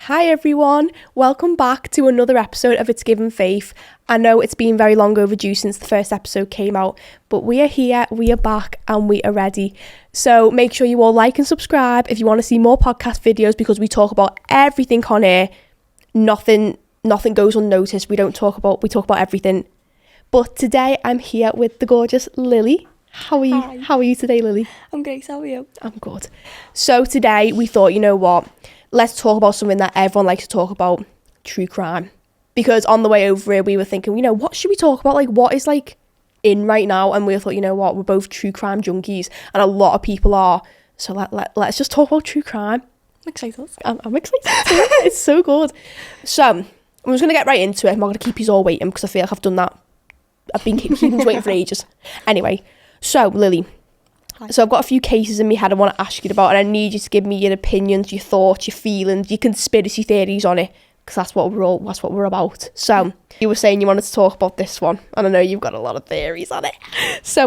Hi everyone, welcome back to another episode of It's Given Faith. I know it's been very long overdue since the first episode came out, but we are here, we are back, and we are ready. So make sure you all like and subscribe if you want to see more podcast videos, because we talk about everything on here. Nothing goes unnoticed. We talk about everything. But today I'm here with the gorgeous Lily. How are you? Hi. How are you today, Lily? I'm great, how are you? I'm good. So today we thought, you know what? Let's talk about something that everyone likes to talk about, true crime. Because on the way over here, we were thinking, what should we talk about? Like, what is, in right now? And we thought, you know what? We're both true crime junkies, and a lot of people are. So let's just talk about true crime. I'm excited. I'm excited too. It's so good. So, I'm just going to get right into it. I'm not going to keep you all waiting, because I feel like I've done that. I've been keeping you waiting for ages. Anyway, so, Lily. Hi. So I've got a few cases in my head I want to ask you about, and I need you to give me your opinions, your thoughts, your feelings, your conspiracy theories on it, because that's what we're about. So you were saying you wanted to talk about this one, and I know you've got a lot of theories on it. So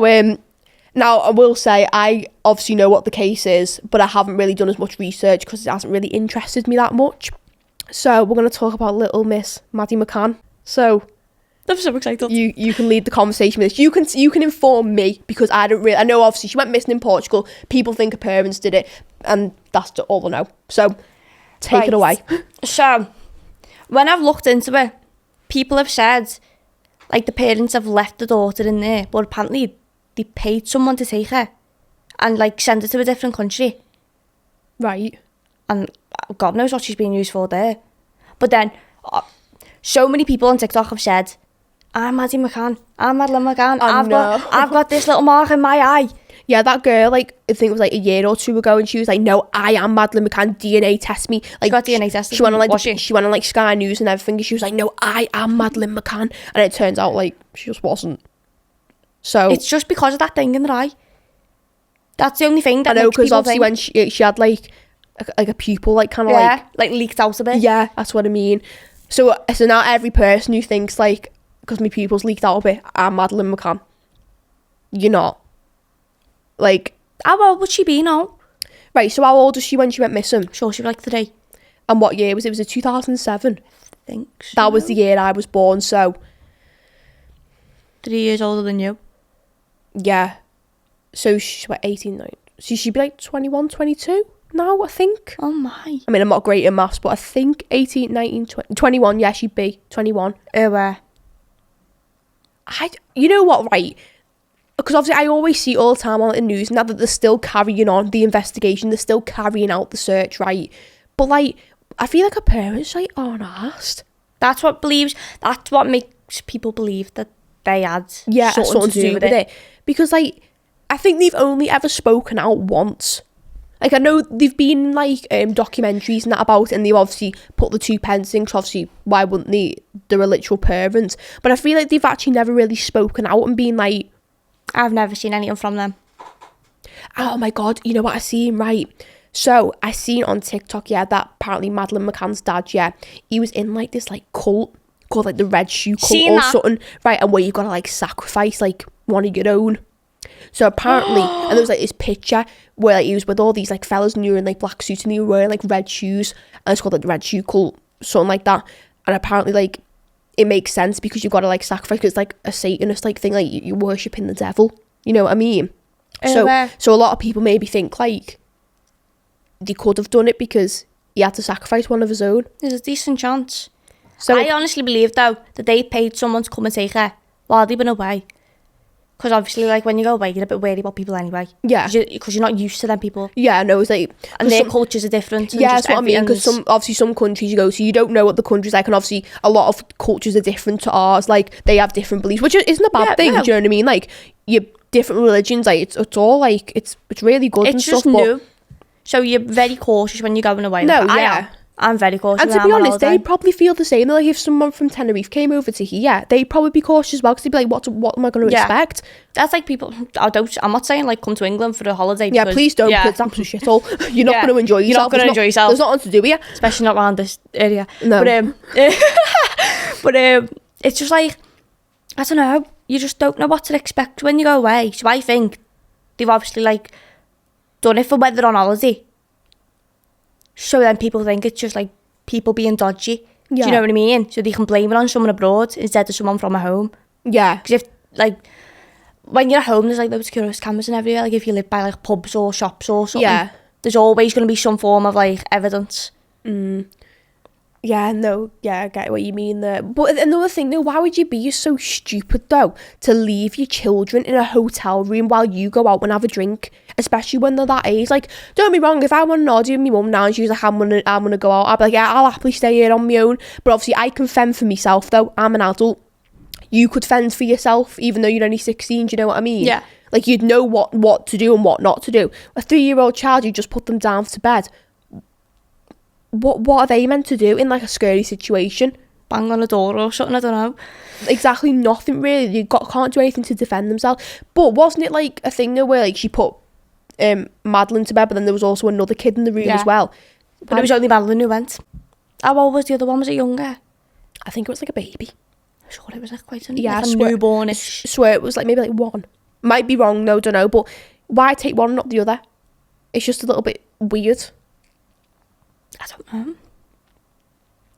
now I will say I obviously know what the case is, but I haven't really done as much research because it hasn't really interested me that much. So we're going to talk about little Miss Madeleine McCann. So I'm so excited. You can lead the conversation with this. You can inform me, because I know obviously she went missing in Portugal. People think her parents did it, and that's all I know. So take it away. So when I've looked into it, people have said the parents have left the daughter in there, but apparently they paid someone to take her and send her to a different country. Right. And God knows what she's being used for there. But then so many people on TikTok have said, I'm Madeleine McCann. I've got this little mark in my eye. Yeah, that girl, I think it was a year or two ago, and she was like, no, I am Madeleine McCann, DNA test me. She got DNA tested. She went on she went on Sky News and everything, and she was like, no, I am Madeleine McCann. And it turns out she just wasn't. So it's just because of that thing in her eye. That's the only thing that I know, because obviously think. when she had a pupil leaked out a bit. Yeah, that's what I mean. So now every person who thinks because my pupils leaked out a bit, I'm Madeleine McCann. You're not. How old would she be now? Right, so how old was she when she went missing? Sure, she was 3. And what year was it? Was it 2007? I think so. That was the year I was born, so 3 years older than you. yeah. So she's 18, 19. So she'd be 21, 22 now, I think. Oh my. I mean, I'm not great at maths, but I think 18, 19, 20, 21, yeah, she'd be 21. Where? You know what, right? Because obviously I always see all the time on the news now that they're still carrying on the investigation, they're still carrying out the search, right? But I feel like her parents aren't asked. That's what makes people believe that they had something to do with it. Because I think they've only ever spoken out once. I know they've been documentaries and that about it, and they've obviously put the 2 pence in, because obviously why wouldn't they? They're a literal parent. But I feel like they've actually never really spoken out and been I've never seen anything from them. Oh my God, you know what I seen, right? So I seen on TikTok, that apparently Madeleine McCann's dad, he was in this cult called the Red Shoe Cult something, right? And where you gotta sacrifice one of your own. So apparently, and there was this picture where he was with all these fellas, and you were in black suits, and you were wearing red shoes, and it's called the Red Shoe Cult, something like that. And apparently it makes sense, because you've got to sacrifice, because it's a Satanist thing, you're worshipping the devil, you know what I mean? So a lot of people maybe think they could have done it because he had to sacrifice one of his own. There's a decent chance. So I honestly believe though that they paid someone to come and take her while they've been away. Because obviously, when you go away, you're a bit wary about people anyway. Yeah. Because you're not used to them people. Yeah, no, it's and their cultures are different. Yeah, that's what I mean. Because some countries you go to, you don't know what the country's like, and obviously a lot of cultures are different to ours. They have different beliefs, which isn't a bad thing. No. Do you know what I mean? Your different religions, it's all it's really good. It's just new. So you're very cautious when you're going away. No, yeah. I'm very cautious. And to be honest, they probably feel the same. If someone from Tenerife came over to here, they'd probably be cautious as well, because they'd be what am I going to expect? That's people. I'm not saying come to England for a holiday. Yeah, please don't. Because it's absolute shithole. You're not going to enjoy yourself. You're not going to enjoy yourself. There's nothing to do here, especially not around this area. No. But it's just I don't know. You just don't know what to expect when you go away. So I think they've obviously done it for when they're on holiday. So then people think it's just people being dodgy. Yeah. Do you know what I mean? So they can blame it on someone abroad instead of someone from a home. Yeah. Because if, like, when you're at home, there's, like, loads of security cameras and everywhere. Like, if you live by, like, pubs or shops or something, Yeah. there's always going to be some form of, like, evidence. Yeah, no, yeah, I get what you mean there. But another thing, though, why would you be so stupid, though, to leave your children in a hotel room while you go out and have a drink, especially when they're that age? Like, don't get me wrong, if I want an order with my mum now and she's like, I'm gonna go out, I'd be like, yeah, I'll happily stay here on my own. But obviously, I can fend for myself, though. I'm an adult. You could fend for yourself, even though you're only 16, do you know what I mean? Yeah. Like, you'd know what to do and what not to do. A 3-year-old child, you just put them down to bed. What are they meant to do in, like, a scary situation? Bang on a door or something, I don't know. Exactly nothing, really. Can't do anything to defend themselves. But wasn't it, like, a thing, though, where, like, she put Madeleine to bed, but then there was also another kid in the room as well? But it was only Madeleine who went. How old was the other one? Was it younger? I think it was, like, a baby. I'm sure it was, like, quite a, Yeah, like a newbornish. Swear it was, like, maybe, like, 1. Might be wrong, no, don't know. But why take one and not the other? It's just a little bit weird. I don't know.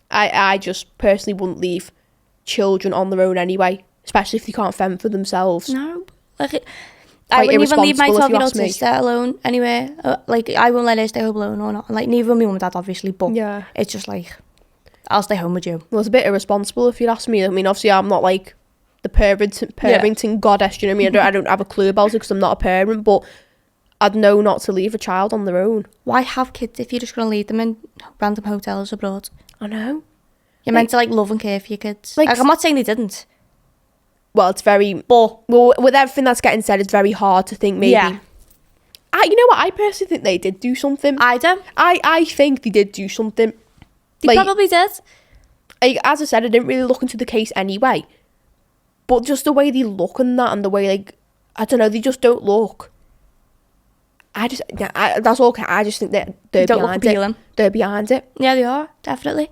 I just personally wouldn't leave children on their own anyway, especially if they can't fend for themselves. No. Like, I wouldn't even leave my 12-year-old sister alone anyway. Like, I won't let her stay home alone or not. Like, neither of my mum and dad, obviously, but Yeah. it's just like, I'll stay home with you. Well, it's a bit irresponsible if you'd ask me. I mean, obviously, I'm not like the parenting goddess, do you know what I mean? I don't have a clue about it because I'm not a parent, but I'd know not to leave a child on their own. Why have kids if you're just going to leave them in random hotels abroad? I know. You're meant to, like, love and care for your kids. Like, Like, I'm not saying they didn't. Well, it's very... But... Well, with everything that's getting said, it's very hard to think maybe... Yeah. You know what? I personally think they did do something. I do. I think they did do something. They probably did. As I said, I didn't really look into the case anyway. But just the way they look and that, and the way, like... I don't know, they just don't look... that's all. I just think that they're behind it. They're behind it. Yeah, they are, definitely.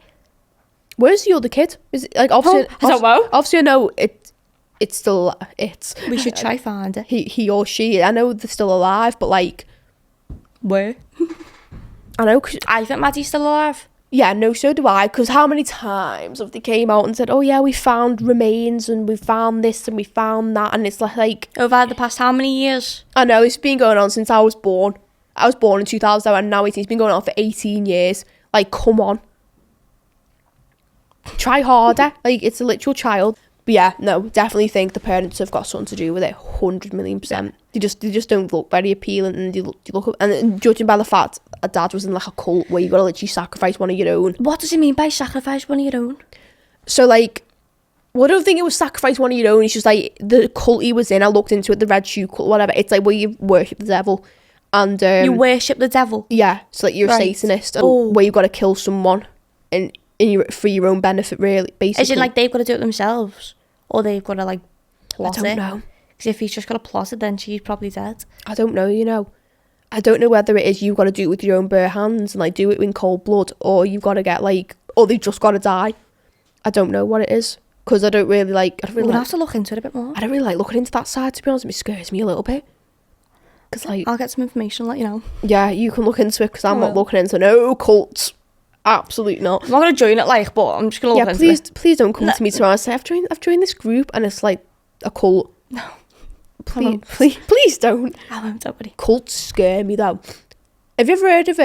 Where's the other kid? Is it, like, obviously, I don't know. Obviously, I know it's still We should try find it. He or she. I know they're still alive, but like, where? I know. 'Cause, I think Maddie's still alive. yeah, no, so do I. Because how many times have they came out and said, "Oh yeah, we found remains and we found this and we found that," and it's like Over the past how many years? I know it's been going on since I was born. I was born in 2000 and now it's been going on for 18 years. Like, come on. Try harder. Like, it's a literal child. But yeah, no, definitely think the parents have got something to do with it. 100,000,000%. They just don't look very appealing, and they look and judging by the fact a dad was in like a cult where you gotta literally sacrifice one of your own. What does it mean by sacrifice one of your own? So like, well, I don't think it was sacrifice one of your own. It's just like the cult he was in. I looked into it, the red shoe cult, whatever. It's like where you worship the devil, and you worship the devil. Yeah, so like you're a Satanist, and where you got to kill someone, and for your own benefit, really. Basically, is it like they've got to do it themselves, or they've got to like plot it? I don't know. Because if he's just got to plot it, then she's probably dead. I don't know. You know, I don't know whether it is you've got to do it with your own bare hands and like do it in cold blood, or you've got to get like, or they've just got to die. I don't know what it is. Because I don't really like... We'll have to look into it a bit more. I don't really like looking into that side, to be honest. It scares me a little bit. Because, like... I'll get some information, let you know. Yeah, you can look into it, because I'm not looking into no cults. Absolutely not. I'm not going to join it, like, but I'm just going to look into it. Please don't come to me tomorrow and say, I've joined this group, and it's, like, a cult. No. Please don't. I won't, don't worry. Cults scare me, though. Have you ever heard of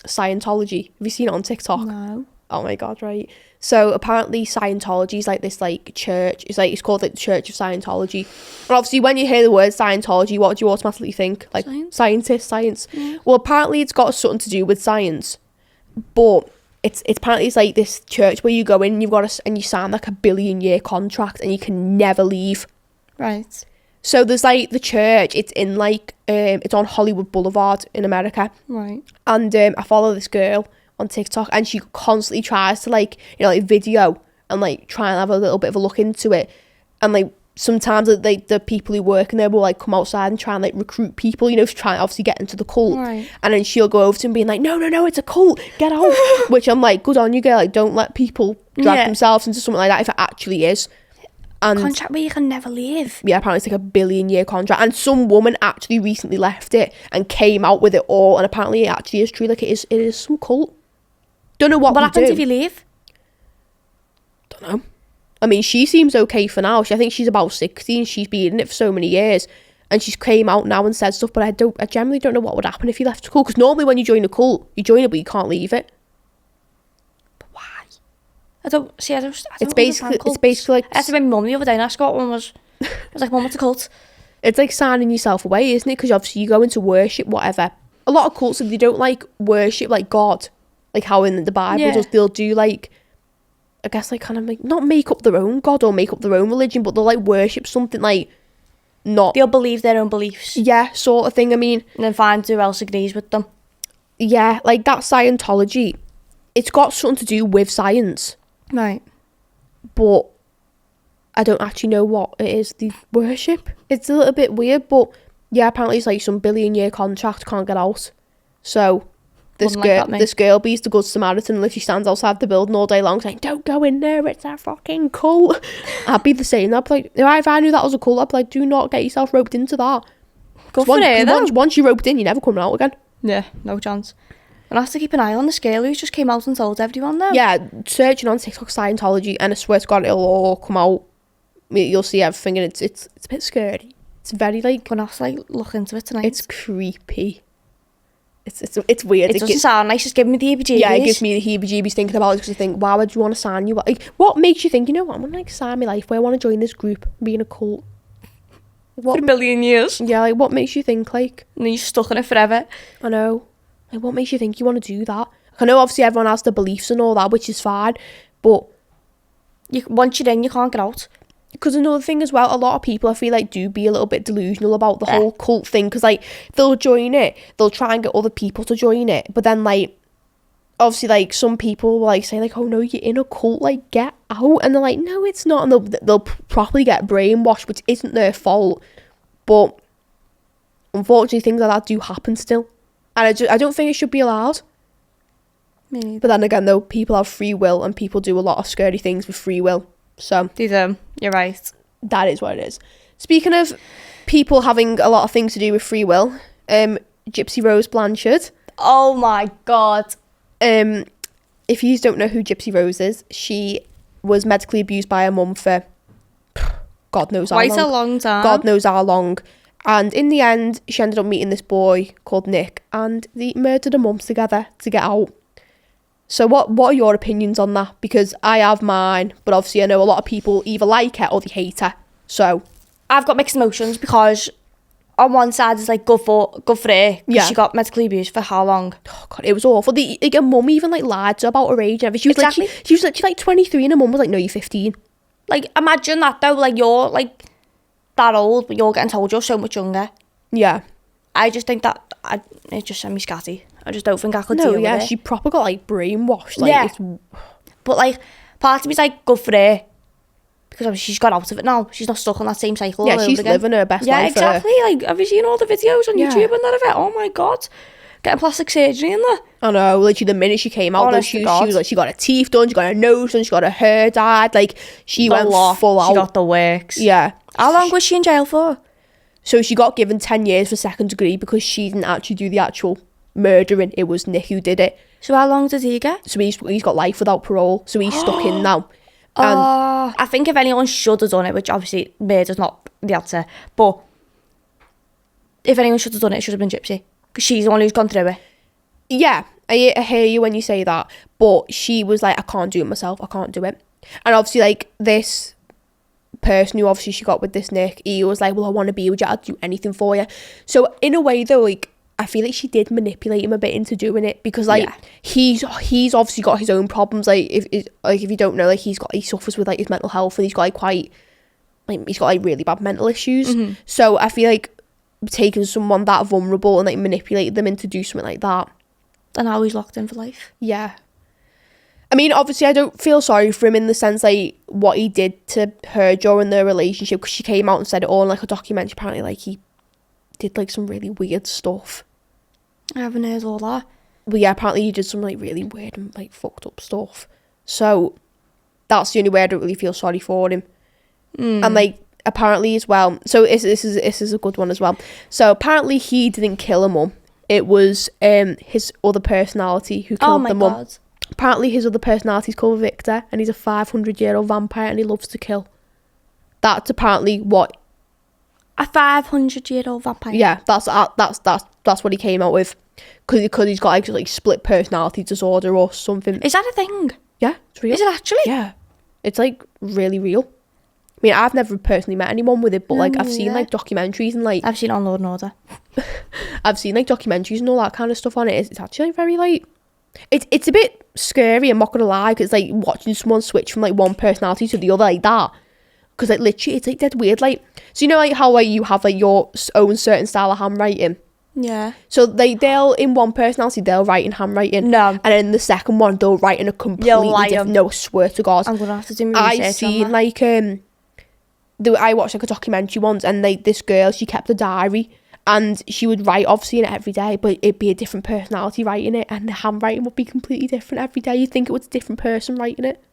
Scientology? Have you seen it on TikTok? No. Oh my god, right. So apparently Scientology is like this like church. It's called like the Church of Scientology. And obviously when you hear the word Scientology, what do you automatically think? Like science. Yeah. Well, apparently it's got something to do with science. But it's like this church where you go in and you sign like a 1 billion-year contract and you can never leave. Right. So there's like the church, it's in like it's on Hollywood Boulevard in America. Right. And I follow this girl on TikTok, and she constantly tries to like, you know, like video and like try and have a little bit of a look into it. And like sometimes like the people who work in there will like come outside and try and like recruit people, you know, to try and obviously get into the cult. Right. And then she'll go over to him being like, no, it's a cult, get out. Which I'm like, good on you, girl. Like, don't let people drag themselves into something like that if it actually is. And contract where you can never leave. Yeah, apparently it's like a 1 billion-year contract, and some woman actually recently left it and came out with it all, and apparently it actually is true. Like, it is some cult. Don't know what happens if you leave? Don't know. I mean, she seems okay for now. I think she's about 60 and she's been in it for so many years. And she's came out now and said stuff, but I generally don't know what would happen if you left a cult. Because normally when you join a cult, you join it, but you can't leave it. But why? I don't It's basically like... I had to my mum the other day and asked what one was. I was like, Mum, what's a cult? It's like signing yourself away, isn't it? Because obviously you go into worship, whatever. A lot of cults, if they don't like worship like God, like how in the Bible does, they'll do like... I guess like kind of like not make up their own God or make up their own religion, but they'll like worship something like not. They'll believe their own beliefs. Yeah, sort of thing. I mean, and then find who else agrees with them. Yeah, like that Scientology, it's got something to do with science, right? But I don't actually know what it is they worship. It's a little bit weird, but yeah, apparently it's like some billion-year contract, can't get out. So. This girl bees the good Samaritan, and if she stands outside the building all day long saying, don't go in there, it's a fucking cult. I'd be the same. I'd be like, if I knew that was a cult, I'd be like, do not get yourself roped into that. Go for it, though. Once you're roped in, you're never coming out again. Yeah, no chance. And I have to keep an eye on the scale who's just came out and told everyone though. Yeah, searching on TikTok Scientology, and I swear to God, it'll all come out. You'll see everything, and it's a bit scary. It's very like... Gonna have to like look into it tonight. It's creepy. It's weird. It doesn't sound nice. Just giving me the heebie-jeebies. Yeah, it gives me the heebie-jeebies thinking about it, because I think, why would you want to sign you? Like, what makes you think, you know what, I'm going to like sign my life where I want to join this group and be in a cult? For a million years. Yeah, like what makes you think like... And then you're stuck in it forever. I know. Like what makes you think you want to do that? I know obviously everyone has their beliefs and all that, which is fine, but... Once you're in, you can't get out. Because another thing as well, a lot of people I feel like do be a little bit delusional about the whole cult thing, because like they'll join it, they'll try and get other people to join it, but then like obviously like some people will like say like, oh no, you're in a cult, like get out, and they're like, no it's not, and they'll properly get brainwashed, which isn't their fault, but unfortunately things like that do happen still, and I don't think it should be allowed. Me. But then again though, people have free will and people do a lot of scary things with free will. So you're right. That is what it is. Speaking of people having a lot of things to do with free will, Gypsy Rose Blanchard. Oh my God. If you don't know who Gypsy Rose is, she was medically abused by her mum for God knows how long. Quite a long time. God knows how long. And in the end, she ended up meeting this boy called Nick, and they murdered her mum together to get out. So what are your opinions on that? Because I have mine, but obviously I know a lot of people either like her or they hate her. So I've got mixed emotions, because on one side it's like good for her, because she got medically abused for how long? Oh God, it was awful. Like her mum even like lied to her about her age and everything. She was like 23, and her mum was like, no, you're 15. Like imagine that though, like you're like that old, but you're getting told you're so much younger. Yeah. I just think that it just sent me scatty. I just don't think I could deal with it. No, yeah, she proper got like brainwashed. Like, but like part of me's like good for her, because obviously she's got out of it now. She's not stuck on that same cycle. Yeah, she's living her best life. Yeah, exactly. Like, have you seen all the videos on YouTube and that of it? Oh my God, getting plastic surgery in there. I know. Literally, the minute she came out, though, she was like, she got her teeth done, she got her nose done, she got her hair dyed. Like, she went full out. She got the works. Yeah. How long was she in jail for? So she got given 10 years for second degree, because she didn't actually do the actual murdering. It was Nick who did it. So how long did he get? So he's got life without parole, so he's stuck in now. I think if anyone should have done it, which obviously murder's not the answer, but if anyone should have done it, it should have been Gypsy, because she's the one who's gone through it. Yeah, I hear you when you say that, but she was like, I can't do it myself, I can't do it. And obviously like this person who obviously she got with this Nick, he was like, well, I want to be with you, I'll do anything for you. So in a way though, like I feel like she did manipulate him a bit into doing it, because like he's obviously got his own problems. Like if you don't know, like he suffers with like his mental health, and he's got like he's got like really bad mental issues. Mm-hmm. So I feel like taking someone that vulnerable and like manipulating them into do something like that, and now he's locked in for life. Yeah. I mean, obviously, I don't feel sorry for him in the sense, like, what he did to her during their relationship, because she came out and said it all in, like, a documentary. Apparently, like, he did, like, some really weird stuff. I haven't heard all that. But, yeah, apparently he did some, like, really weird and, like, fucked up stuff. So, that's the only way I don't really feel sorry for him. And, like, apparently as well, so this is a good one as well. So, apparently he didn't kill her mum. It was his other personality who killed the mum. Apparently his other personality's called Victor, and he's a 500-year-old vampire, and he loves to kill. That's apparently what... A 500-year-old vampire? Yeah, that's what he came out with. Because he's got like split personality disorder or something. Is that a thing? Yeah, it's real. Is it actually? Yeah. It's like really real. I mean, I've never personally met anyone with it, but like I've seen like documentaries and like... I've seen On Law and Order. I've seen like documentaries and all that kind of stuff on it. It's actually like, very like... It's a bit scary, I'm not gonna lie, because like watching someone switch from like one personality to the other like that. Because like literally it's like dead weird. Like, so you know like how like you have like your own certain style of handwriting? Yeah. So they'll in one personality they'll write in handwriting. No. And then in the second one they'll write in a completely different... No, swear to God. I'm gonna have to do my research. I've seen like I watched like a documentary once, and like this girl, she kept a diary, and she would write obviously in it every day, but it'd be a different personality writing it, and the handwriting would be completely different every day. You'd think it was a different person writing it.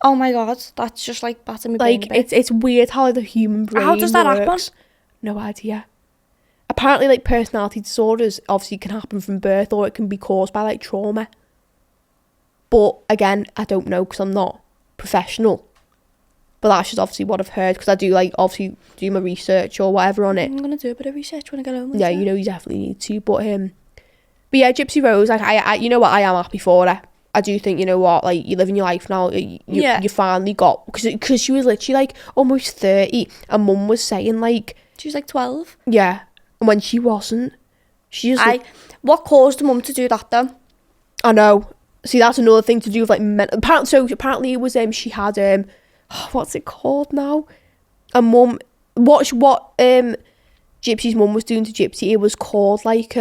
Oh my God, that's just like batting me brain. Like it's weird how like, the human brain How does that works. happen? No idea. Apparently like personality disorders obviously can happen from birth, or it can be caused by like trauma. But again, I don't know because I'm not professional. But that's just obviously what I've heard, because I do like obviously do my research or whatever on it. I'm gonna do a bit of research when I get home. Yeah, you know you definitely need to. But yeah, Gypsy Rose, like I you know what, I am happy for her. I do think, you know what, like you're living your life now. You finally got, because she was literally like almost 30, and Mum was saying like she was like 12. Yeah, and when she wasn't, she just. What caused Mum to do that though? I know. See, that's another thing to do with like mental. Apparently it was she had what's it called now? A mum. What Gypsy's mum was doing to Gypsy, it was called like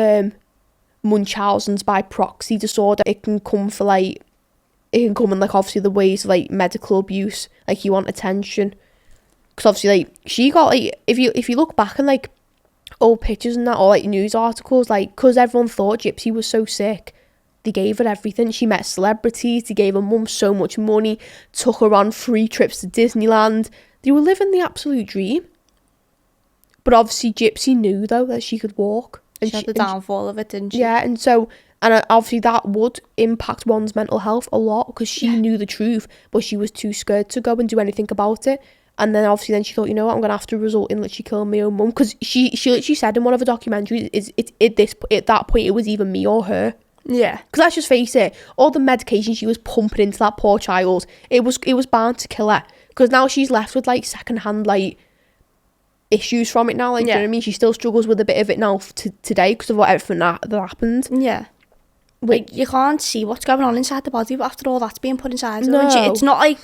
Munchausen's by proxy disorder. It can come in like obviously the ways of like medical abuse, like you want attention. Because obviously like she got like, if you look back and like old pictures and that, or like news articles, like because everyone thought Gypsy was so sick, they gave her everything. She met celebrities, they gave her mum so much money, took her on free trips to Disneyland. They were living the absolute dream. But obviously Gypsy knew though that she could walk. And she had the downfall of it, didn't she? Yeah, and obviously that would impact one's mental health a lot, because she knew the truth, but she was too scared to go and do anything about it. And then obviously then she thought, you know what, I'm going to have to result in literally killing my own mum. Because she literally said in one of her documentaries, at that point, it was either me or her. Yeah. Because let's just face it, all the medication she was pumping into that poor child, it was bound to kill her. Because now she's left with like secondhand like issues from it now. Like, do you know what I mean? She still struggles with a bit of it now today because of everything that happened. Yeah. Like, you can't see what's going on inside the body after all that's being put inside. No. It's not like,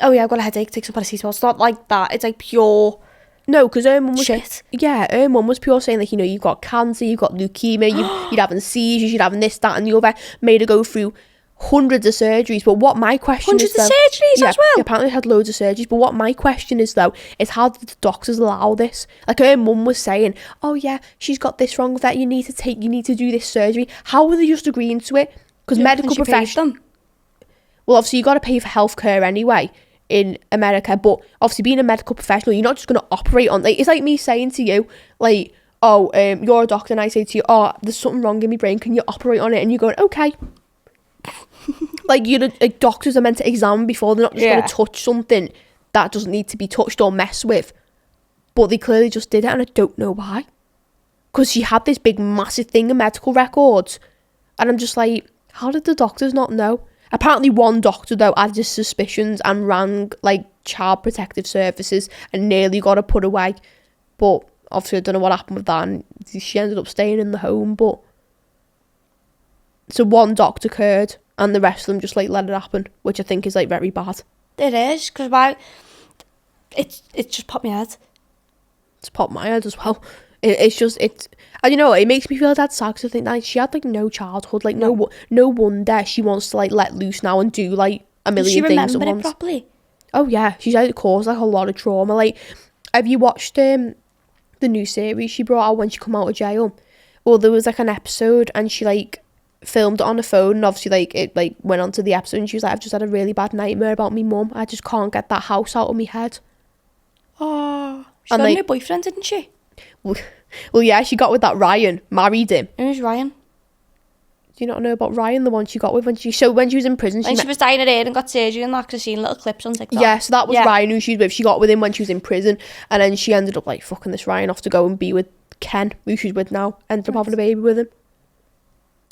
oh yeah, I've got a headache, take some paracetamol. It's not like that. It's like pure... No, because her mum was... shit. Yeah, her mum was pure saying, like, you know, you've got cancer, you've got leukemia, you're having seizures, you're having this, that and the other. Made her go through hundreds of surgeries. But what my question is... Hundreds of surgeries as well? Yeah, apparently had loads of surgeries. But what my question is, though, is how did the doctors allow this? Like, her mum was saying, oh, yeah, she's got this wrong with that, you need to do this surgery. How were they just agreeing to it? Because medical professionals... Well, obviously, you got to pay for healthcare anyway in America, but obviously being a medical professional, you're not just going to operate on, like, it's like me saying to you, like, oh, you're a doctor, and I say to you, oh, there's something wrong in my brain, can you operate on it? And you're going, okay. Like, doctors are meant to examine before, they're not just going to touch something that doesn't need to be touched or messed with. But they clearly just did it, and I don't know why. Because she had this big massive thing in medical records, and I'm just like, how did the doctors not know? Apparently one doctor, though, had his suspicions and rang, like, Child Protective Services and nearly got her put away. But, obviously, I don't know what happened with that, and she ended up staying in the home, but... So one doctor cared, and the rest of them just, like, let it happen, which I think is, like, very bad. It is, because it's just popped my head. It's popped my head as well. And you know, it makes me feel that sad, because I think that she had like no childhood, like no wonder she wants to like let loose now and do like a million things at once. Does she remember it properly? Oh yeah, she's had it caused like a lot of trauma. Like, have you watched the new series she brought out when she come out of jail? Well, there was like an episode and she like filmed it on her phone, and obviously like it like went on to the episode, and she was like, I've just had a really bad nightmare about me mum. I just can't get that house out of my head. Oh, she got a new boyfriend, didn't she? Well, yeah, she got with that Ryan, married him. Who's Ryan? Do you not know about Ryan, the one she got with when she was in prison? She was dyeing her hair and got surgery and that, 'cause I've seen little clips on TikTok. Yeah, so that was Ryan who she was with. She got with him when she was in prison, and then she ended up like fucking this Ryan off to go and be with Ken, who she's with now. Ended up having a baby with him.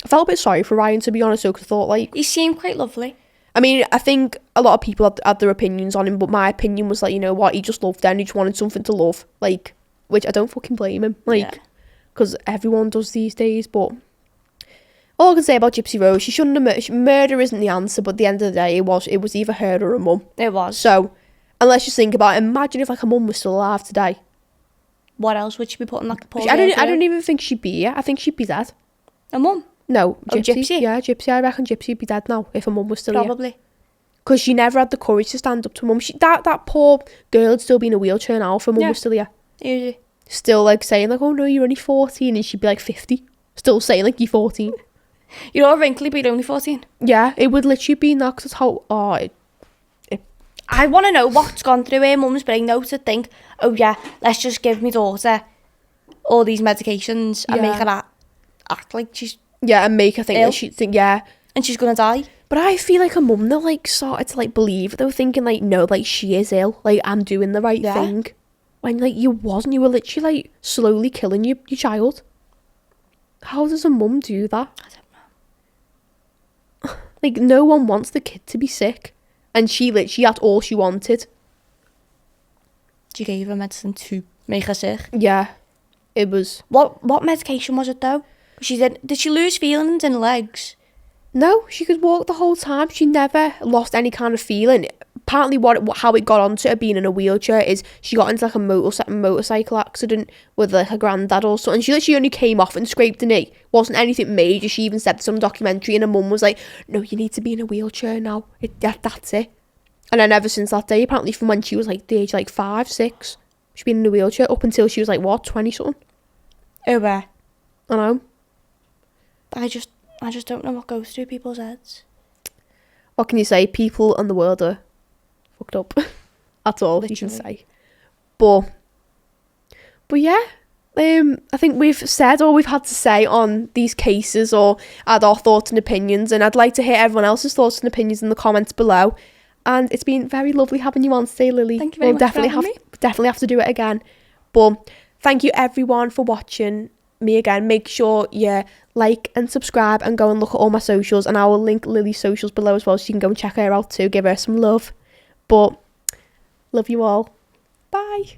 I felt a bit sorry for Ryan, to be honest, because I thought like he seemed quite lovely. I mean, I think a lot of people had their opinions on him, but my opinion was like, you know what, he just loved her and he just wanted something to love, like, which I don't fucking blame him, like, because everyone does these days. But all I can say about Gypsy Rose, she shouldn't have murder isn't the answer, but at the end of the day, it was either her or her mum. It was. So, and let's just think about it. Imagine if like her mum was still alive today. What else would she be putting that poor I don't even think she'd be here. I think she'd be dead. Her mum? No, Gypsy. Gypsy? Yeah, Gypsy. I reckon Gypsy'd be dead now if her mum was still here. Probably. Because she never had the courage to stand up to her mum. That poor girl would still be in a wheelchair now if her mum was still here. Easy. Still like saying like, oh no, you're only 14, and she'd be like 50. Still saying like, you're 14. You're all wrinkly, but you're only 14. Yeah, it would literally be that, because it's how... I want to know what's gone through her mum's brain though to think, oh yeah, let's just give my daughter all these medications and make her act like she's... Yeah, and make her think that she'd think, yeah. And she's going to die. But I feel like her mum, though, like, started to, like, believe. They were thinking, like, no, like, she is ill. Like, I'm doing the right thing. When, like, you wasn't. You were literally, like, slowly killing your child. How does a mum do that? I don't know. Like, no one wants the kid to be sick. And she literally had all she wanted. She gave her medicine to make her sick. Yeah. It was... What medication was it, though? Did she lose feelings in her legs? No, she could walk the whole time. She never lost any kind of feeling. Apparently how it got onto her being in a wheelchair is she got into like a motorcycle accident with like her granddad or something. She literally only came off and scraped a knee. Wasn't anything major. She even said some documentary, and her mum was like, no, you need to be in a wheelchair now. That's it. And then ever since that day, apparently from when she was like the age like 5, 6, she's been in a wheelchair up until she was like, what, 20 something? Oh, where? I know. I just don't know what goes through people's heads. What can you say? People and the world are fucked up. That's all you can say. But yeah, I think we've said all we've had to say on these cases, or add our thoughts and opinions, and I'd like to hear everyone else's thoughts and opinions in the comments below. And it's been very lovely having you on today, Lily. Thank you very much for having me. Definitely have to do it again. But thank you everyone for watching me again. Make sure you like and subscribe and go and look at all my socials, and I will link Lily's socials below as well, so you can go and check her out too. Give her some love. But love you all. Bye.